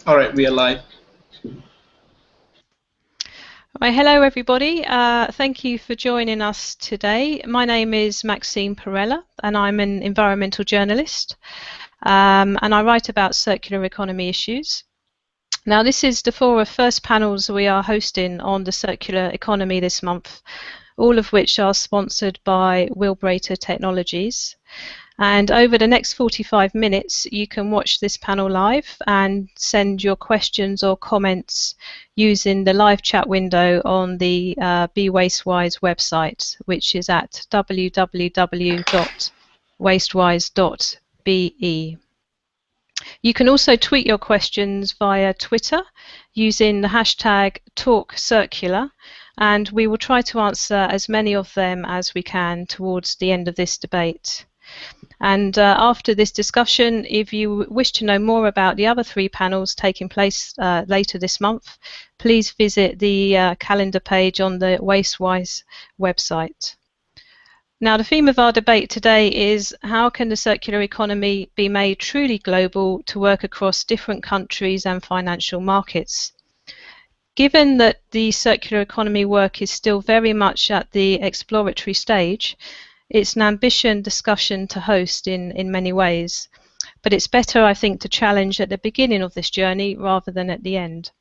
All right, we are live. Right, hello everybody. Thank you for joining us today. My name is Maxine Perella and I'm an environmental journalist and I write about circular economy issues. Now this is the four first panels we are hosting on the circular economy this month, all of which are sponsored by Wheelbrator Technologies. And over the next 45 minutes, you can watch this panel live and send your questions or comments using the live chat window on the Be Wastewise website, which is at www.wastewise.be. You can also tweet your questions via Twitter using the hashtag #TalkCircular, and we will try to answer as many of them as we can towards the end of this debate. And after this discussion, if you wish to know more about the other three panels taking place later this month, please visit the calendar page on the Wastewise website. Now, the theme of our debate today is how can the circular economy be made truly global to work across different countries and financial markets? Given that the circular economy work is still very much at the exploratory stage, it's an ambitious discussion to host in many ways, but it's better, I think, to challenge at the beginning of this journey rather than at the end.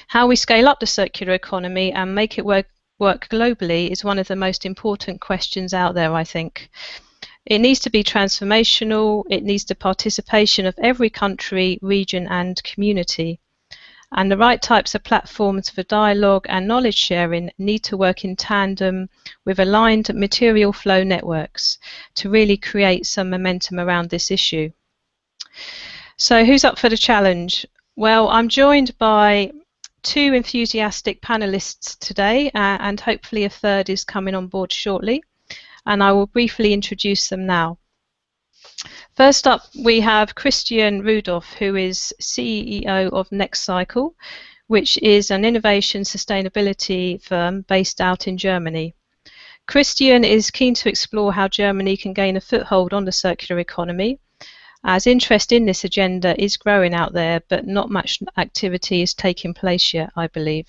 How we scale up the circular economy and make it work globally is one of the most important questions out there, I think. It needs to be transformational, it needs the participation of every country, region and community. And the right types of platforms for dialogue and knowledge sharing need to work in tandem with aligned material flow networks to really create some momentum around this issue. So who's up for the challenge? Well, I'm joined by two enthusiastic panelists today, and hopefully a third is coming on board shortly, and I will briefly introduce them now. First up, we have Christian Rudolph, who is CEO of NextCycle, which is an innovation sustainability firm based out in Germany. Christian is keen to explore how Germany can gain a foothold on the circular economy, as interest in this agenda is growing out there, but not much activity is taking place yet, I believe.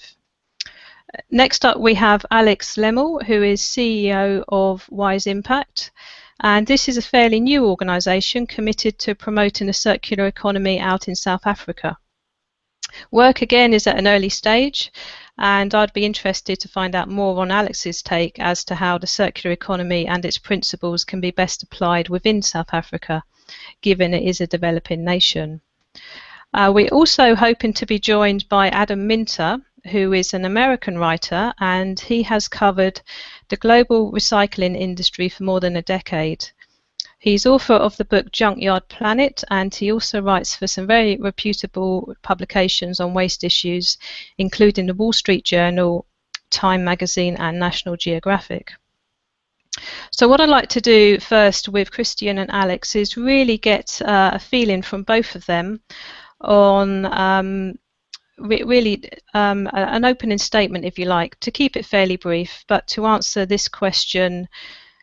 Next up, we have Alex Lemille, who is CEO of Wise Impact. And this is a fairly new organisation committed to promoting the circular economy out in South Africa. Work again is at an early stage, and I'd be interested to find out more on Alex's take as to how the circular economy and its principles can be best applied within South Africa, given it is a developing nation. We're also hoping to be joined by Adam Minter, who is an American writer, and he has covered the global recycling industry for more than a decade. He's author of the book Junkyard Planet, and he also writes for some very reputable publications on waste issues, including the Wall Street Journal, Time Magazine, and National Geographic. So what I'd like to do first with Christian and Alex is really get a feeling from both of them on an opening statement, if you like, to keep it fairly brief, but to answer this question: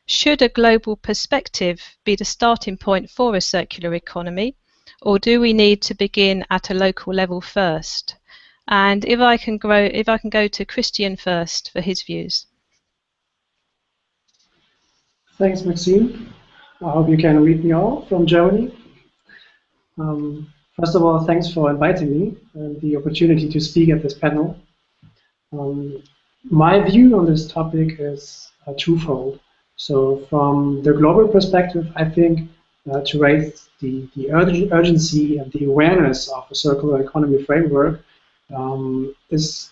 should a global perspective be the starting point for a circular economy, or do we need to begin at a local level first? And if I can go to Christian first for his views. Thanks, Maxine. I hope you can read me all from Germany. First of all, thanks for inviting me and the opportunity to speak at this panel. My view on this topic is twofold. So from the global perspective, I think to raise the urgency and the awareness of a circular economy framework is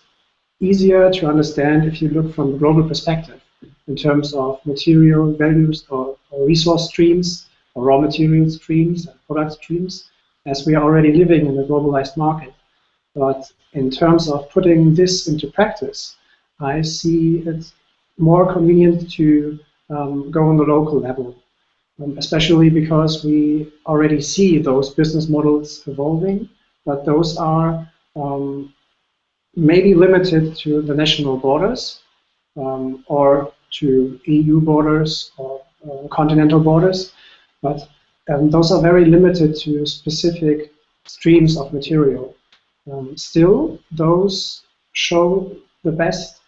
easier to understand if you look from the global perspective in terms of material values or resource streams or raw material streams and product streams, as we are already living in a globalized market. But in terms of putting this into practice, I see it more convenient to go on the local level, especially because we already see those business models evolving, but those are maybe limited to the national borders or to EU borders or continental borders, but those are very limited to specific streams of material. Still, those show the best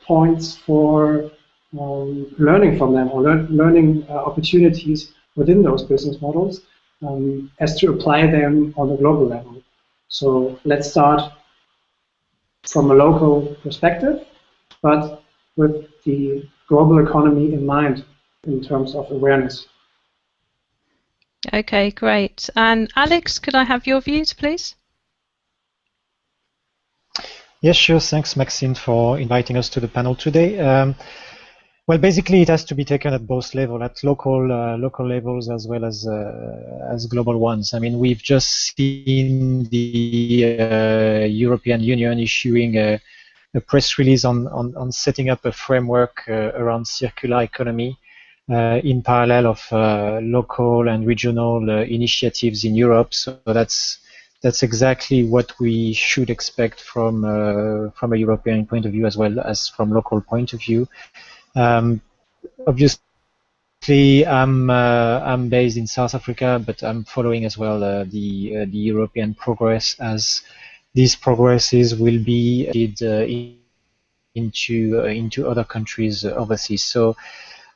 points for learning from them, or learning opportunities within those business models as to apply them on a global level. So let's start from a local perspective, but with the global economy in mind in terms of awareness. Okay, great. And Alex, could I have your views, please? Yes, sure. Thanks, Maxine, for inviting us to the panel today. Well, basically, it has to be taken at both levels, at local levels as well as global ones. I mean, we've just seen the European Union issuing a press release on setting up a framework around circular economy in parallel of local and regional initiatives in Europe. So that's exactly what we should expect from a European point of view as well as from local point of view. Obviously, I'm based in South Africa, but I'm following as well the European progress, as these progresses will be into other countries overseas. So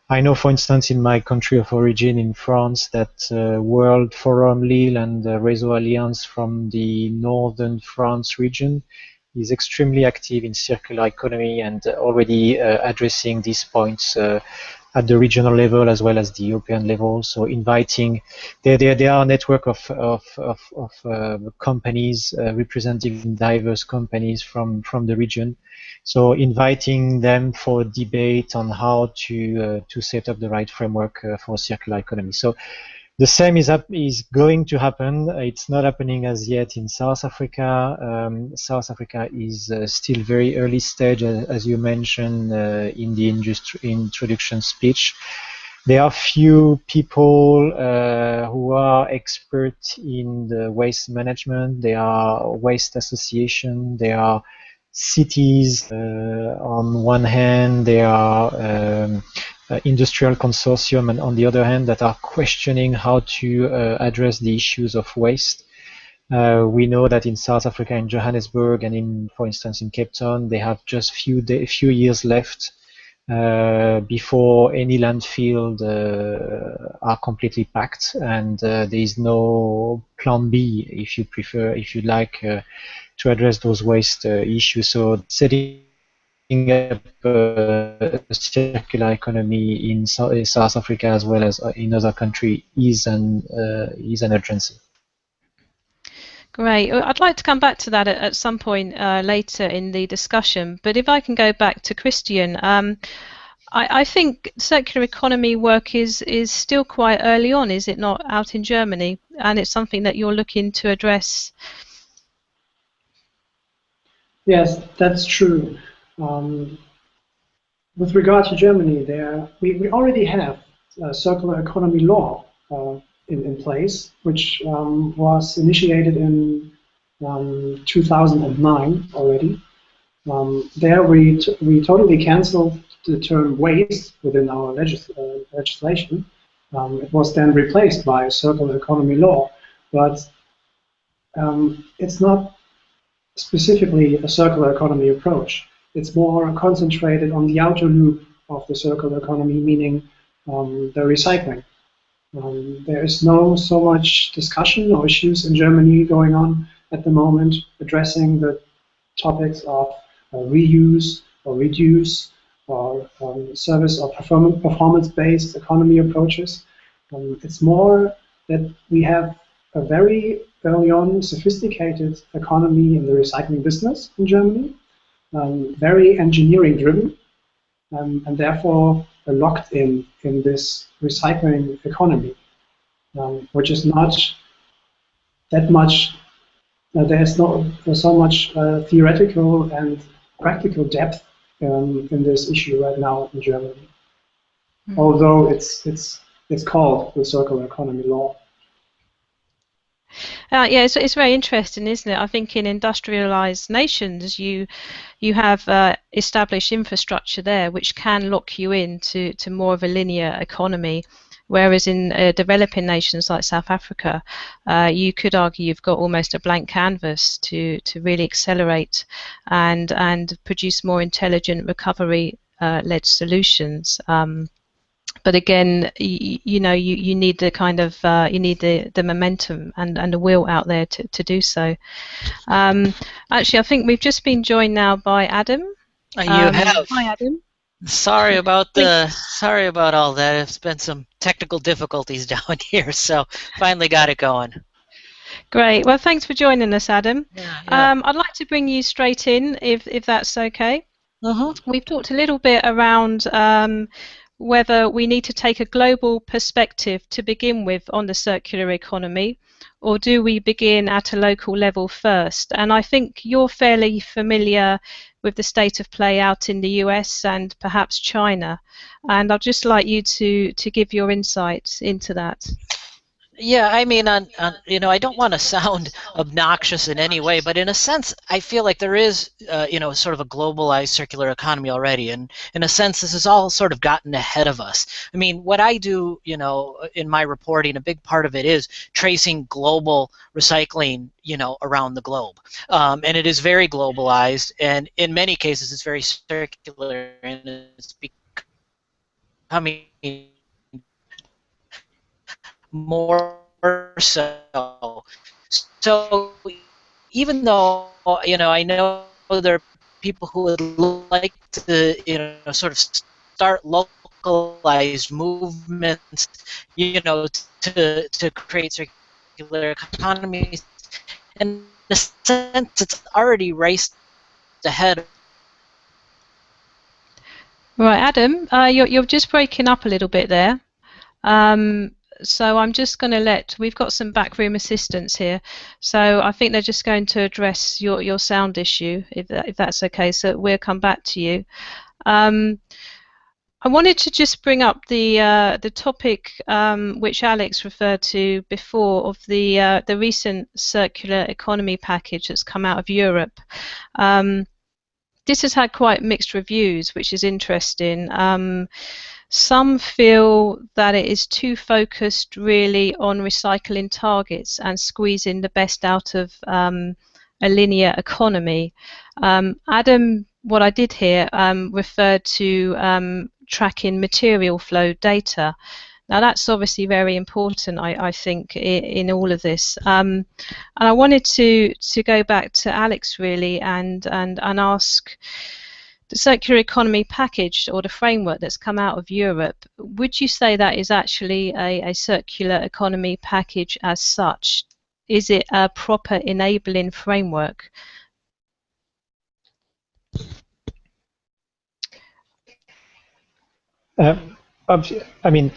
I know, for instance, in my country of origin, in France, that World Forum Lille and Réseau Alliance from the northern France region is extremely active in circular economy and already addressing these points at the regional level as well as the European level. So inviting, there are a network of companies representing diverse companies from the region. So inviting them for a debate on how to set up the right framework for circular economy. So the same is going to happen. It's not happening as yet in South Africa. South Africa is still very early stage, as you mentioned in the introduction speech. There are few people who are experts in the waste management. There are waste associations. There are cities on one hand. There are industrial consortium, and on the other hand, that are questioning how to address the issues of waste. We know that in South Africa, in Johannesburg, and for instance, in Cape Town, they have just few years left before any landfill are completely packed, and there is no plan B, if you prefer, if you like, to address those waste issues. So setting up a circular economy in South Africa as well as in other countries is an urgency. Great. I'd like to come back to that at some point later in the discussion, but if I can go back to Christian, I think circular economy work is still quite early on, is it not, out in Germany? And it's something that you're looking to address. Yes, that's true. With regard to Germany, we already have a circular economy law in place, which was initiated in 2009 already. There we totally cancelled the term waste within our legislation. It was then replaced by a circular economy law, but it's not specifically a circular economy approach. It's more concentrated on the outer loop of the circular economy, meaning the recycling. There is no so much discussion or issues in Germany going on at the moment addressing the topics of reuse or reduce or service or performance-based economy approaches. It's more that we have a very early on sophisticated economy in the recycling business in Germany, very engineering driven, and therefore locked in this recycling economy, which is not that much, there's not so much theoretical and practical depth in this issue right now in Germany, although it's called the circular economy law. Yeah, it's very interesting, isn't it? I think in industrialized nations, you have established infrastructure there which can lock you into more of a linear economy. Whereas in developing nations like South Africa, you could argue you've got almost a blank canvas to really accelerate and produce more intelligent recovery led solutions. But again, you know, you need the kind of you need the momentum and the will out there to do so. Actually, I think we've just been joined now by Adam. You have. Hi, Adam. Sorry about all that. It's been some technical difficulties down here, so finally got it going. Great. Well, thanks for joining us, Adam. Yeah. I'd like to bring you straight in, if that's okay. Mm-hmm. We've talked a little bit around whether we need to take a global perspective to begin with on the circular economy, or do we begin at a local level first? And I think you're fairly familiar with the state of play out in the US and perhaps China. And I'd just like you to give your insights into that. Yeah, I mean, you know, I don't want to sound obnoxious in any way, but in a sense, I feel like there is, you know, sort of a globalized circular economy already, and in a sense, this has all sort of gotten ahead of us. I mean, what I do, you know, in my reporting, a big part of it is tracing global recycling, you know, around the globe, and it is very globalized, and in many cases, it's very circular, and it's becoming more so. So even though, you know, I know there are people who would like to, you know, sort of start localized movements, you know, to create circular economies, in a sense, it's already raced ahead. Right, Adam, you're just breaking up a little bit there. So I'm just going to we've got some backroom assistants here, so I think they're just going to address your sound issue, if that's okay, so we'll come back to you. I wanted to just bring up the topic which Alex referred to before, of the recent circular economy package that's come out of Europe. This has had quite mixed reviews, which is interesting. Some feel that it is too focused really on recycling targets and squeezing the best out of a linear economy. Adam, what I did here, referred to tracking material flow data. Now that's obviously very important, I think, in all of this. And I wanted to go back to Alex really and ask, the circular economy package, or the framework that's come out of Europe, would you say that is actually a circular economy package as such? Is it a proper enabling framework? I mean,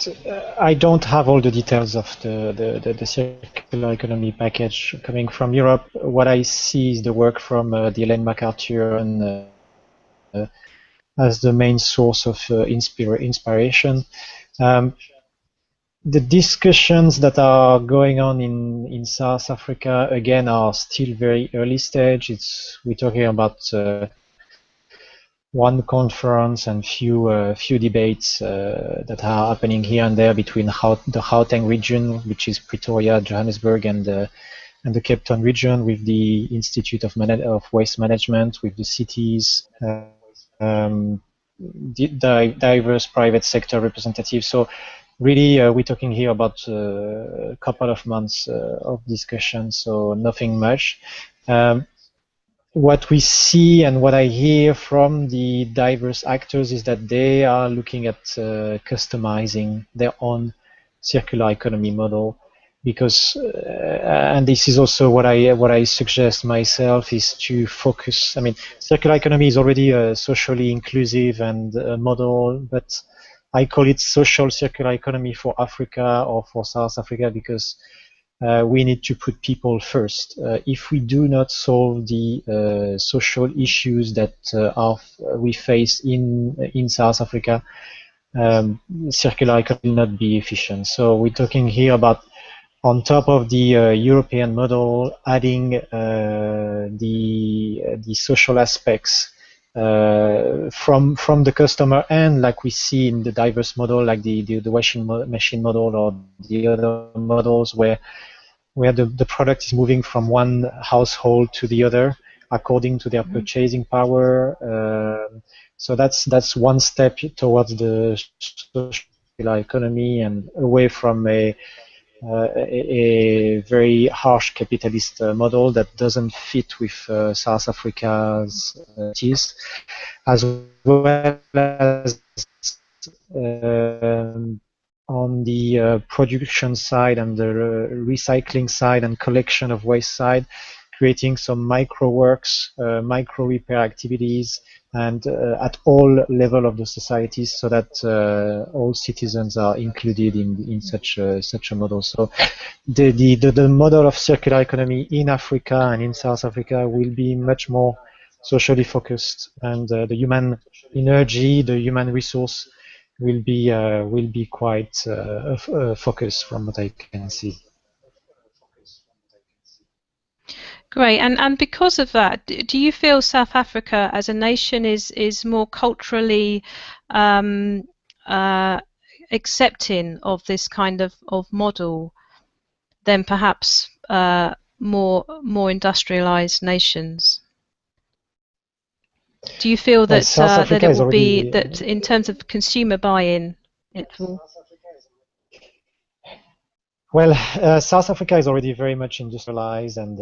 I don't have all the details of the circular economy package coming from Europe. What I see is the work from the Ellen MacArthur and as the main source of inspiration. The discussions that are going on in South Africa, again, are still very early stage. We're talking about one conference and few debates that are happening here and there between the Gauteng region, which is Pretoria, Johannesburg, and the Cape Town region, with the Institute of Waste Management, with the cities, diverse private sector representatives. So really, we're talking here about a couple of months of discussion, so nothing much. What we see and what I hear from the diverse actors is that they are looking at customizing their own circular economy model, because and this is also what I suggest myself, is to focus. I mean, circular economy is already a socially inclusive and a model, but I call it social circular economy for Africa or for South Africa, because we need to put people first. If we do not solve the social issues that we face in South Africa, circular economy will not be efficient. So we're talking here about, on top of the European model, adding the social aspects from the customer end, like we see in the diverse model, like the washing machine model or the other models where the product is moving from one household to the other according to their purchasing power. So that's one step towards the circular economy and away from a very harsh capitalist model that doesn't fit with South Africa's needs, as well as on the production side and the recycling side and collection of waste side, creating some micro works, micro repair activities, and at all level of the societies, so that all citizens are included in such a model. So the model of circular economy in Africa and in South Africa will be much more socially focused, and the human energy, the human resource will be quite focused from what I can see. Great, and because of that, do you feel South Africa as a nation is more culturally accepting of this kind of model than perhaps more industrialized nations? Do you feel that that it will be that in terms of consumer buy-in, it will? Well, South Africa is already very much industrialized and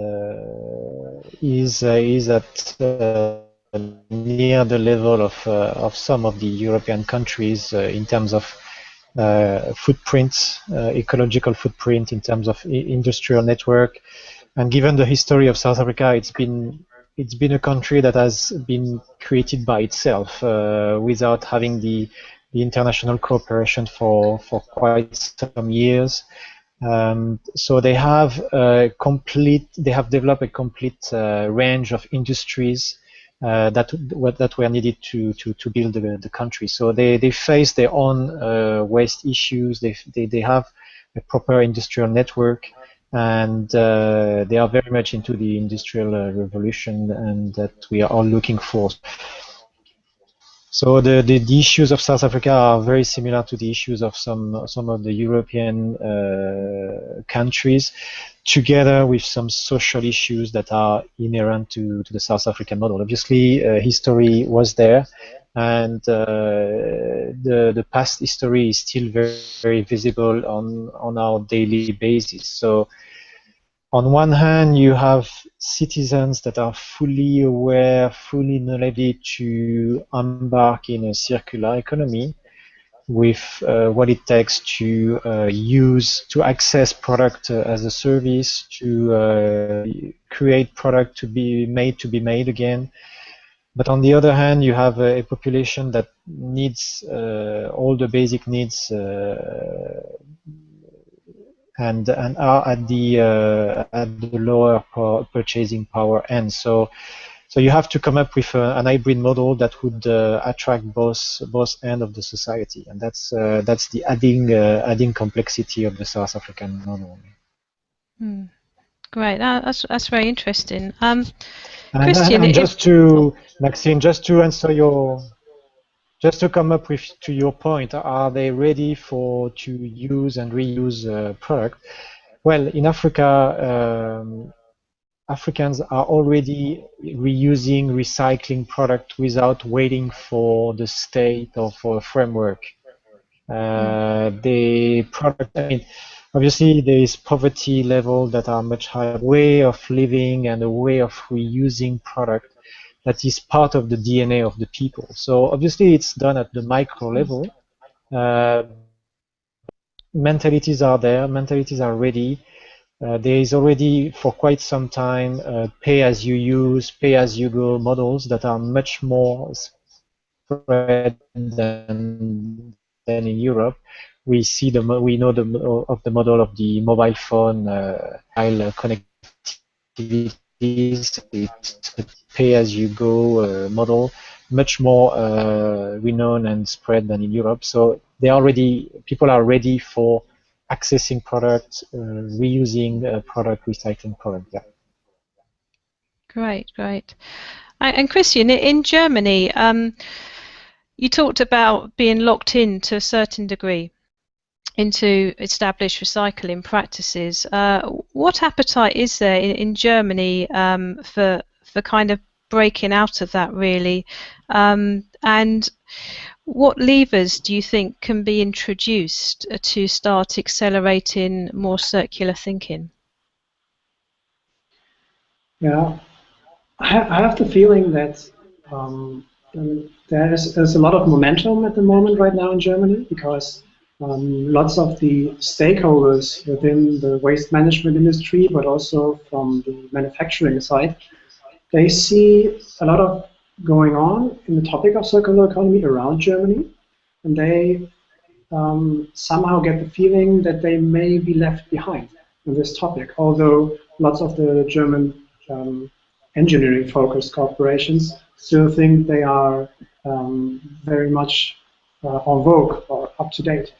is at near the level of some of the European countries in terms of footprint, ecological footprint, in terms of industrial network. And given the history of South Africa, it's been a country that has been created by itself without having the international cooperation for quite some years. So they have developed a complete range of industries that were needed to build the country. So they face their own waste issues. They have a proper industrial network, and they are very much into the industrial revolution, and that we are all looking for. So the issues of South Africa are very similar to the issues of some of the European countries, together with some social issues that are inherent to the South African model. Obviously, history was there, and the past history is still very, very visible on our daily basis. So on one hand, you have citizens that are fully aware, fully knowledgeable to embark in a circular economy with what it takes to access product as a service, to create product to be made again. But on the other hand, you have a population that needs all the basic needs and are at the lower purchasing power end. So you have to come up with an hybrid model that would attract both ends of the society, and that's the adding complexity of the South African model. Great, that's very interesting. Christian, and Maxine, just to answer just to come up to your point, are they ready to use and reuse product? Well, in Africa, Africans are already reusing, recycling product without waiting for the state or for a framework. The product, I mean, obviously there is poverty level that are much higher, way of living and a way of reusing product that is part of the DNA of the people. So obviously it's done at the micro level. Mentalities are there, mentalities are ready. There is already for quite some time pay-as-you-use, pay-as-you-go models that are much more spread than in Europe. We know of the model of the mobile phone, connectivities. It's a pay-as-you-go model, much more renowned and spread than in Europe. So people are ready for accessing product, reusing product, recycling product. Yeah. Great. And Christian, in Germany, you talked about being locked in to a certain degree into established recycling practices. What appetite is there in Germany for kind of breaking out of that, really? And what levers do you think can be introduced to start accelerating more circular thinking? Yeah, I have the feeling that there's a lot of momentum at the moment right now in Germany, because lots of the stakeholders within the waste management industry, but also from the manufacturing side, they see a lot of going on in the topic of circular economy around Germany, and they somehow get the feeling that they may be left behind in this topic, although lots of the German engineering-focused corporations still think they are very much en vogue or up to date.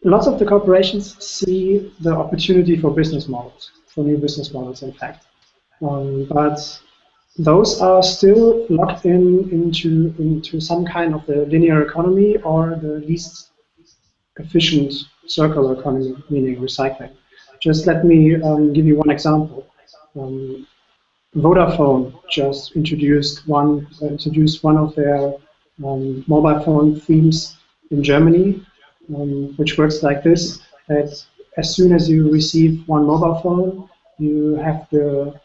Lots of the corporations see the opportunity for business models, for new business models, in fact. But those are still locked into some kind of the linear economy or the least efficient circular economy, meaning recycling. Just let me give you one example. Vodafone just introduced one of their mobile phone themes in Germany, which works like this: that as soon as you receive one mobile phone, you have the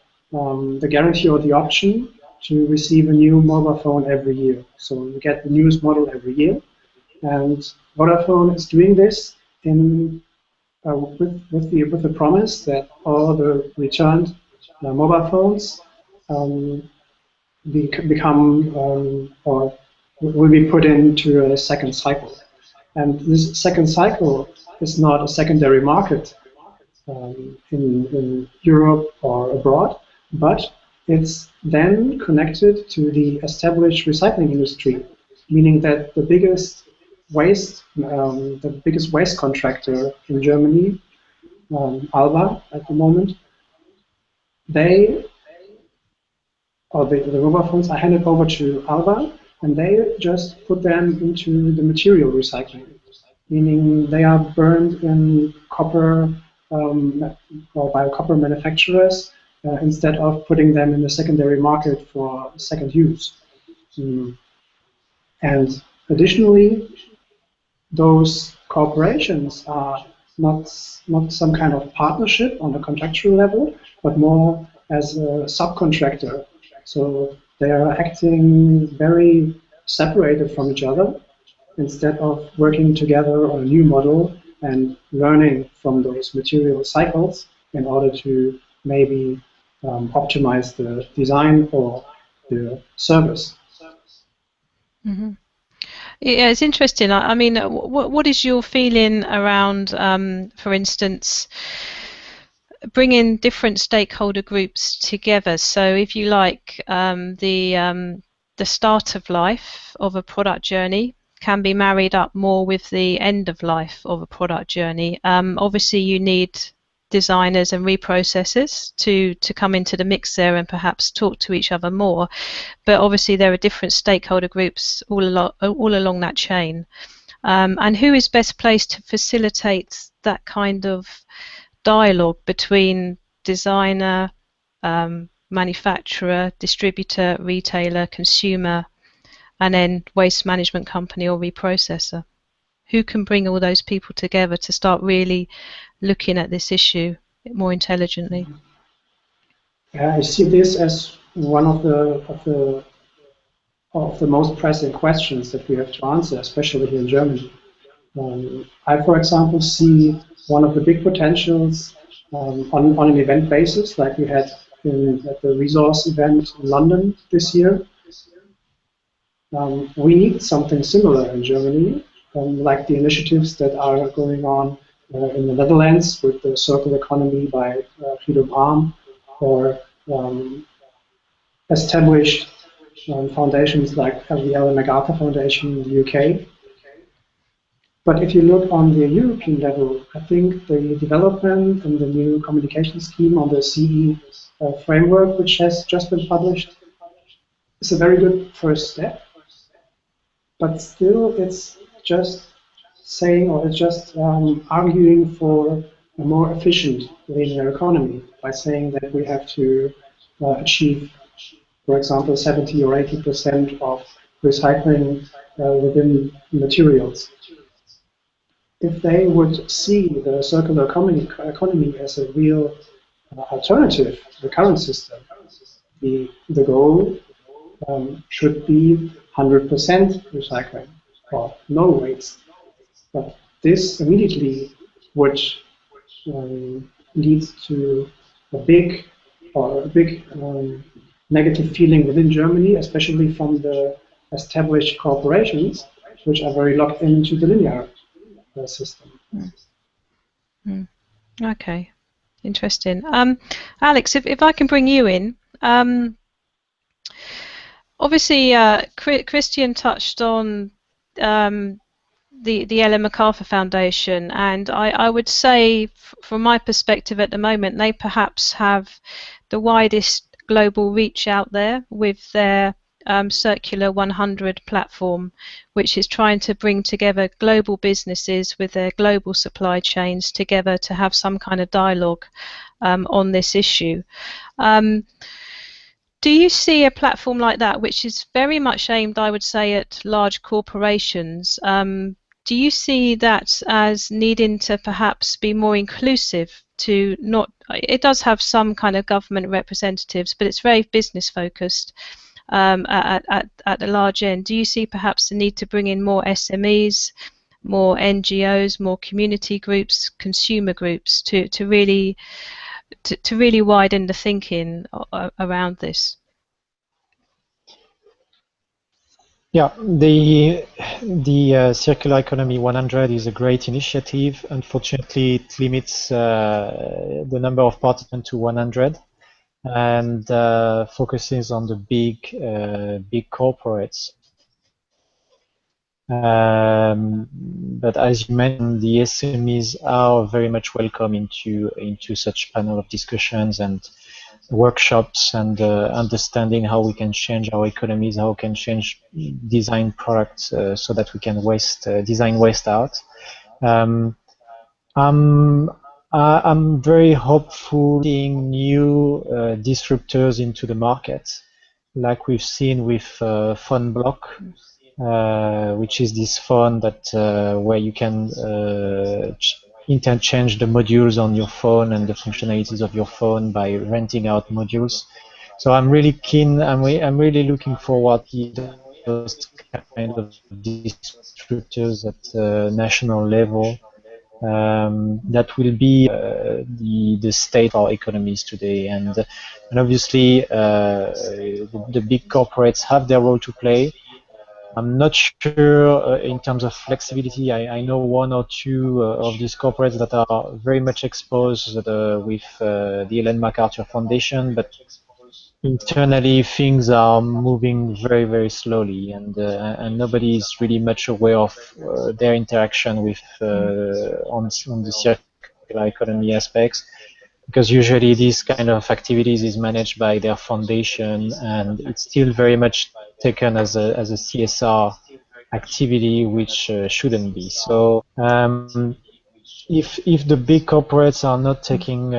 guarantee or the option to receive a new mobile phone every year. So you get the newest model every year, and Vodafone is doing this in with the promise that all the returned mobile phones become or will be put into a second cycle. And this second cycle is not a secondary market in Europe or abroad, but it's then connected to the established recycling industry, meaning that the biggest waste contractor in Germany, Alba at the moment, the mobile phones are handed over to Alba, and they just put them into the material recycling, meaning they are burned in copper or by copper manufacturers instead of putting them in the secondary market for second use. And additionally, those corporations are not some kind of partnership on a contractual level, but more as a subcontractor. So they are acting very separated from each other instead of working together on a new model and learning from those material cycles in order to maybe optimize the design or the service. Mm-hmm. Yeah, it's interesting. I mean, what is your feeling around, for instance, bringing different stakeholder groups together? So, if you like, the start of life of a product journey can be married up more with the end of life of a product journey. Obviously, you need designers and reprocessors to come into the mix there and perhaps talk to each other more, but obviously there are different stakeholder groups all along that chain, and who is best placed to facilitate that kind of dialogue between designer, manufacturer, distributor, retailer, consumer, and then waste management company or reprocessor? Who can bring all those people together to start really looking at this issue more intelligently? I see this as one of the most pressing questions that we have to answer, especially here in Germany. I, for example, see one of the big potentials on an event basis, like we had at the resource event in London this year. We need something similar in Germany, like the initiatives that are going on in the Netherlands with the circular economy by Rudolph or established foundations like the Ellen MacArthur Foundation in the UK. But if you look on the European level, I think the development and the new communication scheme on the CE framework, which has just been published, is a very good first step. But still, it's just saying, or it's just arguing for a more efficient linear economy by saying that we have to achieve, for example, 70 or 80% of recycling within materials. If they would see the circular economy as a real alternative to the current system, the goal should be 100% recycling or no waste. But this immediately would lead to a big negative feeling within Germany, especially from the established corporations, which are very locked into the linear system. Okay, interesting. Alex, if I can bring you in. Obviously, Christian touched on the Ellen MacArthur Foundation, and I would say, from my perspective at the moment, they perhaps have the widest global reach out there with their Circular 100 platform, which is trying to bring together global businesses with their global supply chains together to have some kind of dialogue on this issue. Do you see a platform like that, which is very much aimed, I would say, at large corporations? Do you see that as needing to perhaps be more inclusive to not, it does have some kind of government representatives, but it's very business focused at the large end. Do you see perhaps the need to bring in more SMEs, more NGOs, more community groups, consumer groups to really widen the thinking around this? Yeah, the Circular Economy 100 is a great initiative. Unfortunately, it limits the number of participants to 100 and focuses on the big corporates. But as you mentioned, the SMEs are very much welcome into such panel of discussions and workshops and understanding how we can change our economies, how we can change design products so that we can design waste out. I'm very hopeful seeing new disruptors into the market, like we've seen with Phone Block, which is this phone that where you can interchange the modules on your phone and the functionalities of your phone by renting out modules. So I'm really keen. I'm really looking forward to those kind of disruptors at national level. That will be the state of our economies today, and obviously the big corporates have their role to play. I'm not sure in terms of flexibility. I know one or two of these corporates that are very much exposed with the Ellen MacArthur Foundation, but internally things are moving very, very slowly, and nobody is really much aware of their interaction with on the circular economy aspects, because usually this kind of activities is managed by their foundation, and it's still very much taken as a CSR activity, which shouldn't be. So if the big corporates are not taking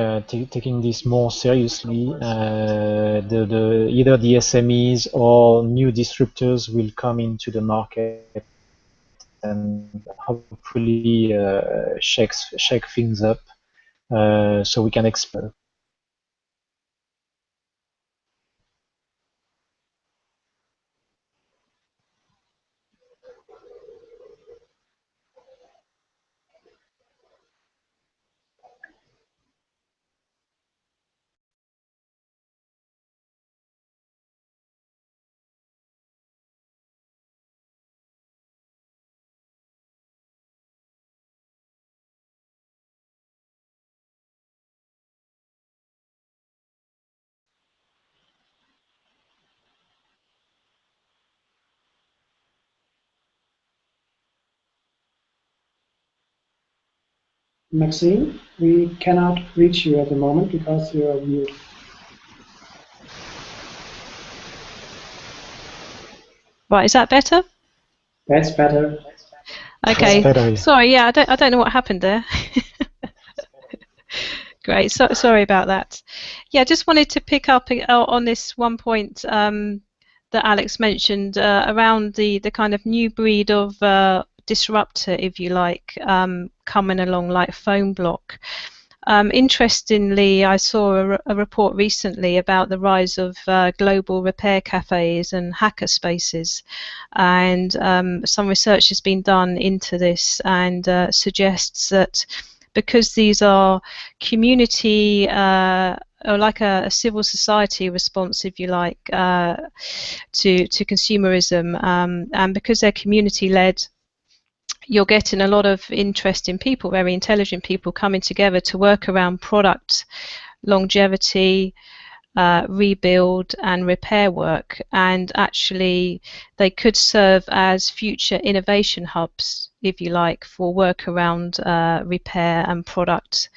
this more seriously, either the SMEs or new disruptors will come into the market and hopefully shake things up so we can expand. Maxine, we cannot reach you at the moment because you are mute. Right, is that better? That's better. Okay. That's better, yeah. Sorry, yeah, I don't know what happened there. Great. Sorry about that. Yeah, just wanted to pick up on this one point that Alex mentioned around the kind of new breed of disruptor, if you like, coming along like phone block. Interestingly, I saw a report recently about the rise of global repair cafes and hacker spaces, and some research has been done into this and suggests that because these are community or like a civil society response, if you like, to consumerism, and because they're community led, you're getting a lot of interesting people, very intelligent people coming together to work around product longevity, rebuild and repair work, and actually they could serve as future innovation hubs, if you like, for work around repair and product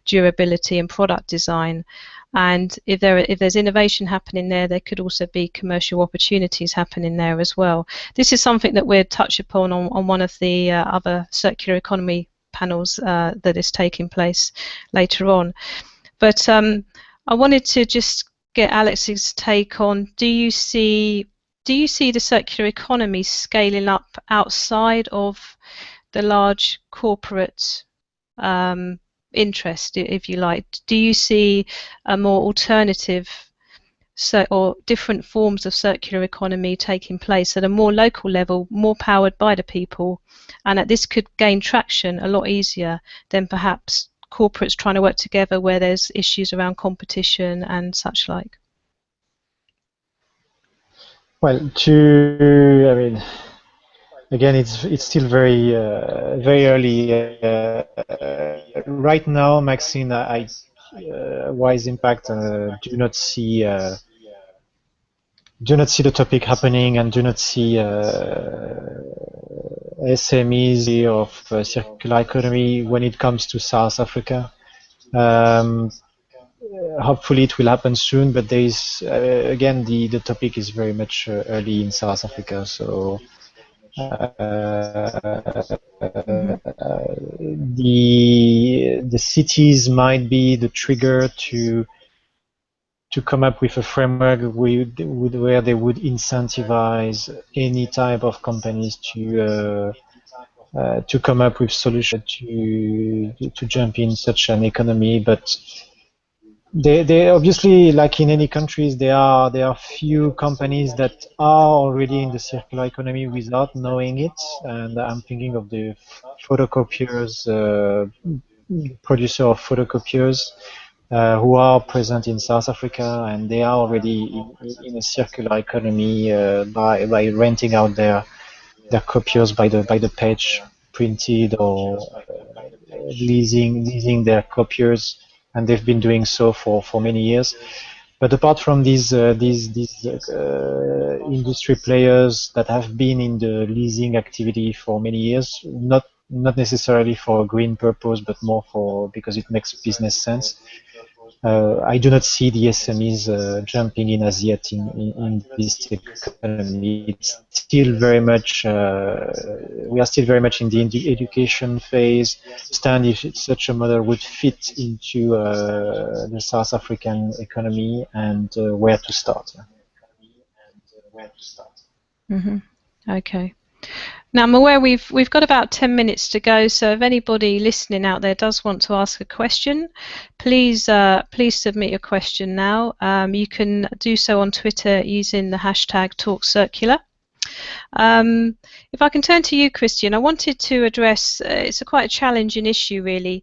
durability and product design. And if there's innovation happening there, there could also be commercial opportunities happening there as well. This is something that we'll touch upon on one of the other circular economy panels that is taking place later on. But I wanted to just get Alex's take on, do you see the circular economy scaling up outside of the large corporate interest, if you like? Do you see a more alternative or different forms of circular economy taking place at a more local level, more powered by the people, and that this could gain traction a lot easier than perhaps corporates trying to work together where there's issues around competition and such like? Well, I mean, again, it's still very early. Right now, Maxine, wise impact, do not see the topic happening, and do not see SMEs of circular economy when it comes to South Africa. Hopefully it will happen soon, but there is again the topic is very much early in South Africa, so the cities might be the trigger to come up with a framework where they would incentivize any type of companies to come up with solutions to jump in such an economy. But they obviously, like in any countries, there are few companies that are already in the circular economy without knowing it, and I'm thinking of the photocopiers, producer of photocopiers, who are present in South Africa, and they are already in a circular economy by renting out their copiers by the page, printed, or leasing their copiers, and they've been doing so for many years. But apart from these industry players that have been in the leasing activity for many years, not necessarily for a green purpose, but more because it makes business sense, I do not see the SMEs jumping in as yet in this economy. It's still very much, we are still very much in the education phase. Understand if such a model would fit into the South African economy, and where to start. Mm-hmm. Okay. Now I'm aware we've got about 10 minutes to go, so if anybody listening out there does want to ask a question, please submit your question now. You can do so on Twitter using the hashtag #TalkCircular. If I can turn to you, Christian, I wanted to address, it's quite a challenging issue really.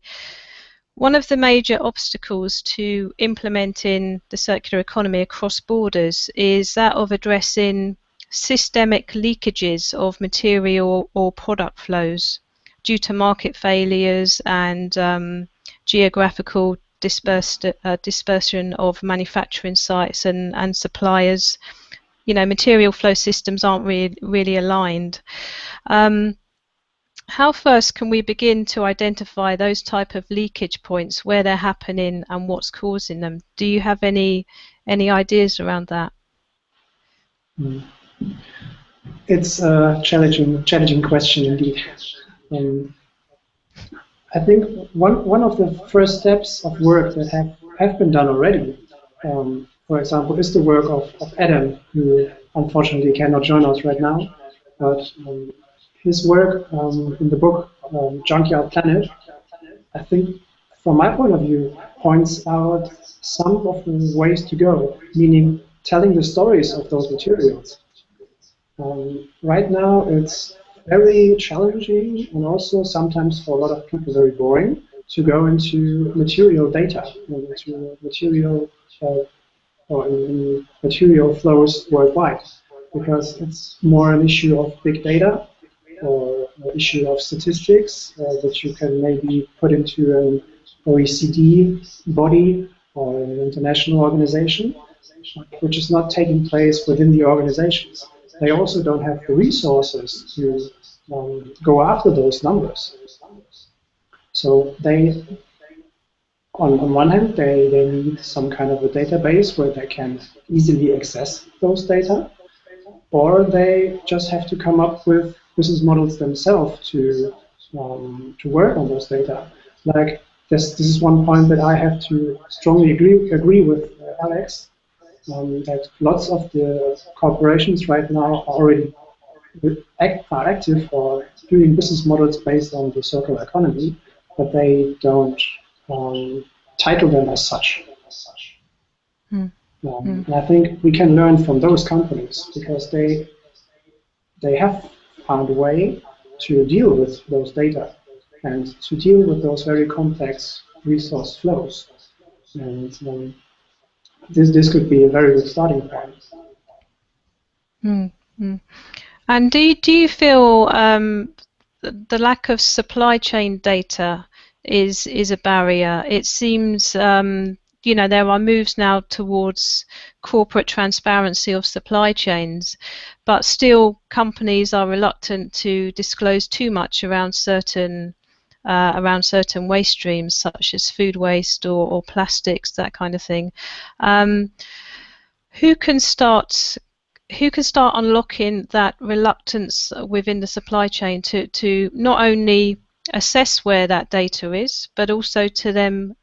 One of the major obstacles to implementing the circular economy across borders is that of addressing systemic leakages of material or product flows due to market failures and geographical dispersion of manufacturing sites and suppliers. You know, material flow systems aren't really aligned. How first can we begin to identify those type of leakage points, where they're happening and what's causing them? Do you have any ideas around that? It's a challenging question indeed. I think one of the first steps of work that have been done already, for example, is the work of Adam, who unfortunately cannot join us right now, but his work in the book Junkyard Planet, I think, from my point of view, points out some of the ways to go, meaning telling the stories of those materials. Right now, it's very challenging and also sometimes for a lot of people very boring to go into material data, into material or in material flows worldwide, because it's more an issue of big data or an issue of statistics that you can maybe put into an OECD body or an international organization, which is not taking place within the organizations. They also don't have the resources to go after those numbers. So they, on one hand, they need some kind of a database where they can easily access those data, or they just have to come up with business models themselves to work on those data. Like this is one point that I have to strongly agree with Alex. That lots of the corporations right now are already are active or doing business models based on the circular economy, but they don't title them as such. And I think we can learn from those companies because they have found a way to deal with those data and to deal with those very complex resource flows. And this could be a very good starting point. And do you feel the lack of supply chain data is a barrier? It seems you know, there are moves now towards corporate transparency of supply chains, but still companies are reluctant to disclose too much around certain waste streams, such as food waste or plastics, that kind of thing. Who can start unlocking that reluctance within the supply chain to not only assess where that data is, but also to then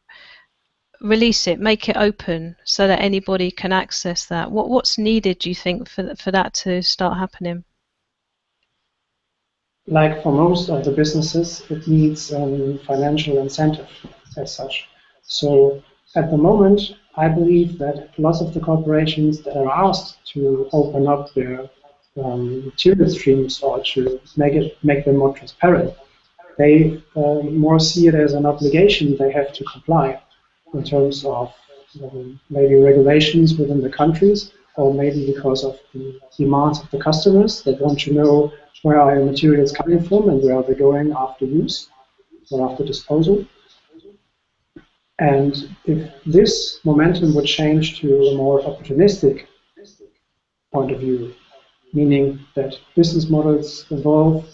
release it, make it open so that anybody can access that? What's needed, do you think, for that to start happening? Like for most of the businesses, it needs financial incentive as such. So at the moment, I believe that lots of the corporations that are asked to open up their material streams or to make them more transparent, they more see it as an obligation they have to comply in terms of maybe regulations within the countries, or maybe because of the demands of the customers that want to know where are your materials coming from and where are they going after use or after disposal. And if this momentum would change to a more opportunistic point of view, meaning that business models evolve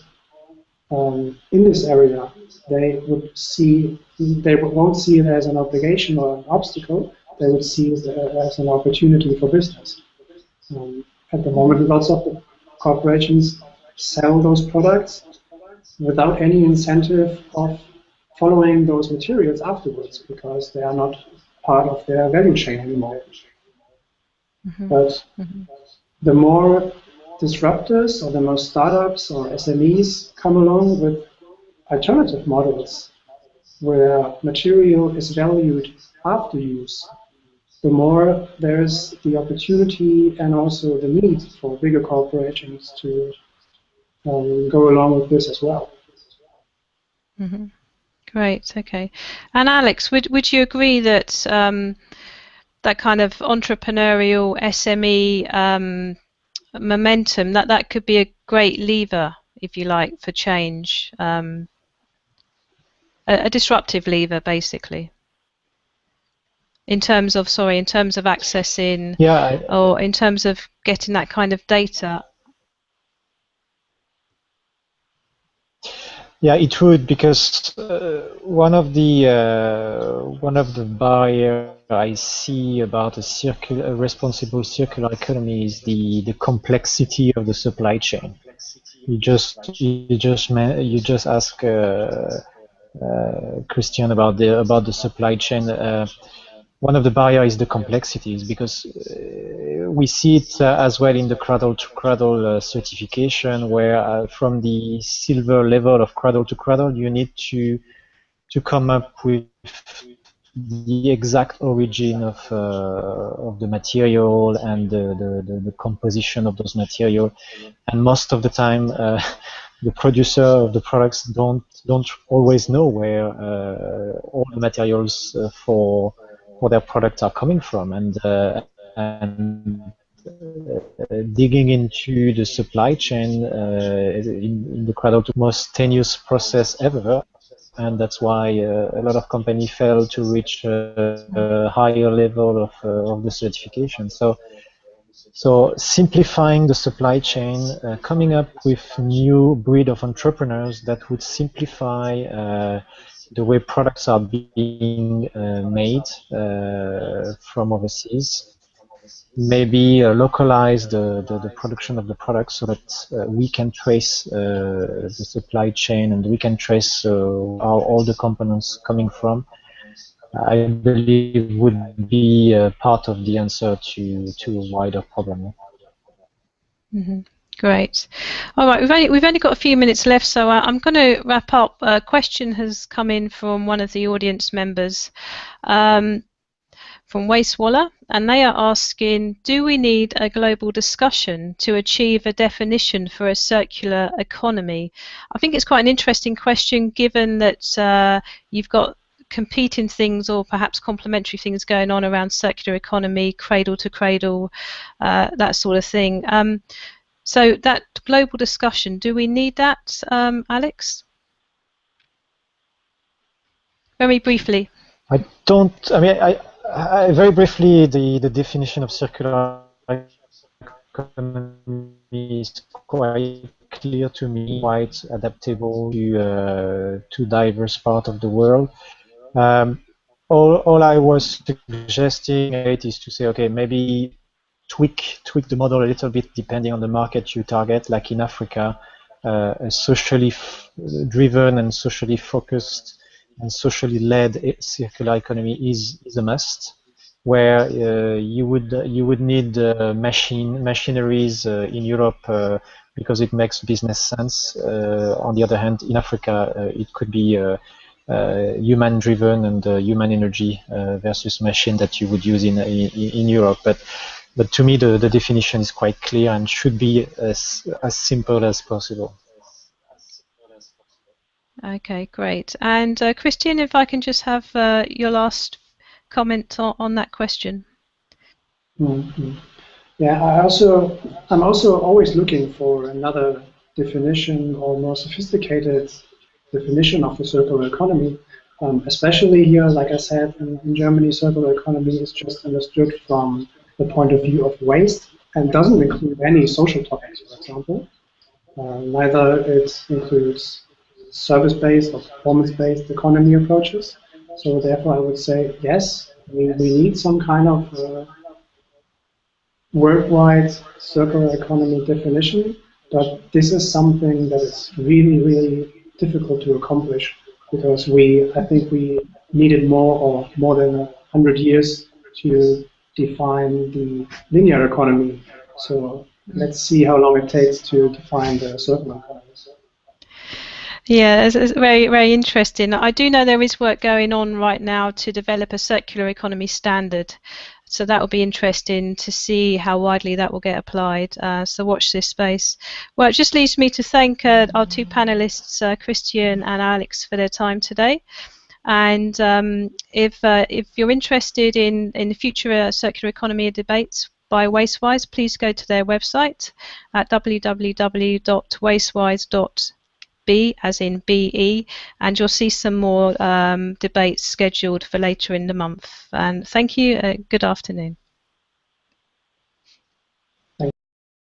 in this area, they won't see it as an obligation or an obstacle. They would see it as an opportunity for business. At the moment, lots of the corporations sell those products without any incentive of following those materials afterwards because they are not part of their value chain anymore. But the more disruptors or the more startups or SMEs come along with alternative models where material is valued after use, the more there's the opportunity and also the need for bigger corporations to go along with this as well. Great, okay. And Alex, would you agree that that kind of entrepreneurial SME momentum, that could be a great lever, if you like, for change, a disruptive lever, basically, in terms of accessing, or in terms of getting that kind of data? Yeah, it would, because one of the barriers I see about a responsible circular economy is the complexity of the supply chain. You just ask Christian about the supply chain. One of the barriers is the complexities, because we see it as well in the cradle-to-cradle certification, where from the silver level of cradle-to-cradle, you need to come up with the exact origin of the material and the composition of those material. And most of the time, the producer of the products don't always know where all the materials for their products are coming from, and digging into the supply chain in the cradle to most tenuous process ever, and that's why a lot of companies fail to reach a higher level of the certification. So simplifying the supply chain, coming up with new breed of entrepreneurs that would simplify the way products are being made from overseas. Maybe localize the production of the products so that we can trace the supply chain, and we can trace how all the components coming from. I believe would be part of the answer to a wider problem. Mm-hmm. Great. All right, we've only got a few minutes left, so I'm going to wrap up. A question has come in from one of the audience members, from Wastewaller, and they are asking, do we need a global discussion to achieve a definition for a circular economy? I think it's quite an interesting question, given that you've got competing things or perhaps complementary things going on around circular economy, cradle to cradle, that sort of thing. So that global discussion, do we need that, Alex? Very briefly. I don't. I mean, I very briefly, the definition of circular economy is quite clear to me, quite adaptable to diverse part of the world. All I was suggesting is to say, okay, maybe tweak the model a little bit depending on the market you target. Like in Africa, a socially driven and socially focused and socially led circular economy is a must, where you would need machineries in Europe because it makes business sense. On the other hand, in Africa, it could be human driven and human energy versus machine that you would use in Europe. But to me, the definition is quite clear and should be as simple as possible. Okay, great. And Christian, if I can just have your last comment on that question. Mm-hmm. Yeah, I'm also always looking for another definition or more sophisticated definition of the circular economy. Especially here, like I said, in Germany, circular economy is just understood from the point of view of waste and doesn't include any social topics, for example. Neither it includes service-based or performance-based economy approaches. So therefore, I would say, yes, we need some kind of worldwide circular economy definition, but this is something that is really, really difficult to accomplish, because I think we needed more than 100 years to define the linear economy. So let's see how long it takes to define the circular economy. Yeah, it's very, very interesting. I do know there is work going on right now to develop a circular economy standard. So that will be interesting to see how widely that will get applied. So watch this space. Well, it just leaves me to thank our two panelists, Christian and Alex, for their time today. And if you're interested in the future circular economy debates by WasteWise, please go to their website at www.wastewise.be, as in BE, and you'll see some more debates scheduled for later in the month. And thank you. Good afternoon.